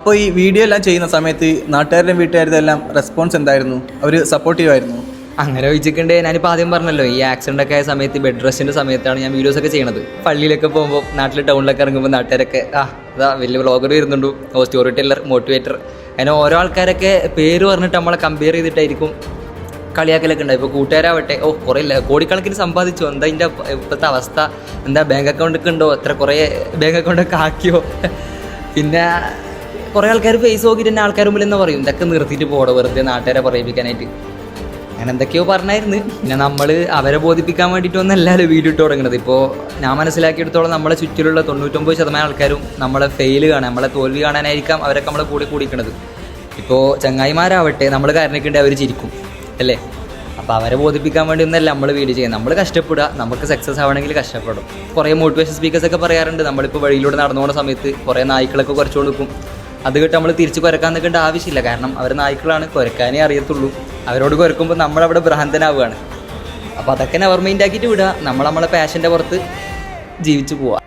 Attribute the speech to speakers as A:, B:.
A: അപ്പോൾ ഈ വീഡിയോ എല്ലാം ചെയ്യുന്ന സമയത്ത് നാട്ടുകാരുടെയും വീട്ടുകാരുടെയും എല്ലാം റെസ്പോൺസ് എന്തായിരുന്നു? അവർ സപ്പോർട്ടീവ് ആയിരുന്നു?
B: അങ്ങനെ ചോദിച്ചിട്ടുണ്ട്. ഞാനിപ്പോൾ ആദ്യം പറഞ്ഞല്ലോ, ഈ ആക്സിഡൻ്റ് ഒക്കെ ആയ സമയത്ത് ബെഡ് റെസ്റ്റിൻ്റെ സമയത്താണ് ഞാൻ വീഡിയോസൊക്കെ ചെയ്യണത്. പള്ളിയിലൊക്കെ പോകുമ്പോൾ, നാട്ടിൽ ടൗണിലൊക്കെ ഇറങ്ങുമ്പോൾ നാട്ടുകാരൊക്കെ ഇതാ വലിയ വ്ളോഗർ വരുന്നുണ്ട്, സ്റ്റോറി ടെല്ലർ, മോട്ടിവേറ്റർ, അങ്ങനെ ഓരോ ആൾക്കാരൊക്കെ പേര് പറഞ്ഞിട്ട് നമ്മളെ കമ്പയർ ചെയ്തിട്ടായിരിക്കും കളിയാക്കലൊക്കെ ഉണ്ടായി. ഇപ്പോൾ കൂട്ടുകാരാവട്ടെ, കുറേ കോടിക്കണക്കിന് സമ്പാദിച്ചു, എന്താ ഇതിൻ്റെ ഇപ്പോഴത്തെ അവസ്ഥ, എന്താ ബാങ്ക് അക്കൗണ്ടൊക്കെ ഉണ്ടോ, എത്ര കുറേ ബാങ്ക് അക്കൗണ്ടൊക്കെ ആക്കിയോ, പിന്നെ കുറേ ആൾക്കാർ ഫേസ് നോക്കിയിട്ട് തന്നെ ആൾക്കാർ മുമ്പിൽ എന്ന് പറയും, ഇതൊക്കെ നിർത്തിയിട്ട് പോകണം വെറുതെ നാട്ടുകാരെ പറയിപ്പിക്കാനായിട്ട്, അങ്ങനെ എന്തൊക്കെയോ പറഞ്ഞായിരുന്നു. പിന്നെ നമ്മൾ അവരെ ബോധിപ്പിക്കാൻ വേണ്ടിയിട്ടൊന്നല്ലല്ലോ വീഡിയോ ഇട്ട് തുടങ്ങുന്നത്. ഇപ്പോൾ ഞാൻ മനസ്സിലാക്കിയെടുത്തോളം നമ്മളെ ചുറ്റിലുള്ള 99% ആൾക്കാരും നമ്മളെ ഫെയിൽ കാണാൻ, നമ്മളെ തോൽവി കാണാനായിരിക്കാം അവരൊക്കെ നമ്മളെ കൂടി കൂടിക്കുന്നത്. ഇപ്പോൾ ചങ്ങായിമാരാവട്ടെ, നമ്മൾ കാരണക്കുണ്ടെങ്കിൽ അവർ ചിരിക്കും അല്ലേ. അപ്പോൾ അവരെ ബോധിപ്പിക്കാൻ വേണ്ടി ഒന്നല്ല നമ്മൾ വീഡിയോ ചെയ്യുന്നത്. നമ്മൾ കഷ്ടപ്പെടുക, നമുക്ക് സക്സസ് ആവണമെങ്കിൽ കഷ്ടപ്പെടും. കുറേ മോട്ടിവേഷൻ സ്പീക്കേഴ്സൊക്കെ പറയാറുണ്ട്, നമ്മളിപ്പോൾ വഴിയിലൂടെ നടന്നു പോകുന്ന സമയത്ത് കുറേ നായ്ക്കളൊക്കെ കുറച്ചു കൊടുക്കും, അത് കേട്ട് നമ്മൾ തിരിച്ച് കുരക്കാൻ നിൽക്കേണ്ട ആവശ്യമില്ല. കാരണം അവർ നായ്ക്കളാണ്, കുരക്കാനേ അറിയത്തുള്ളൂ. അവരോട് കുരക്കുമ്പോൾ നമ്മളവിടെ ഭ്രാന്തനാവുകയാണ്. അപ്പോൾ അതൊക്കെ നെവർ മൈൻഡ് ആക്കിയിട്ട് വിടുക, നമ്മളെ പാഷൻ്റെ പുറത്ത് ജീവിച്ചു പോവുക.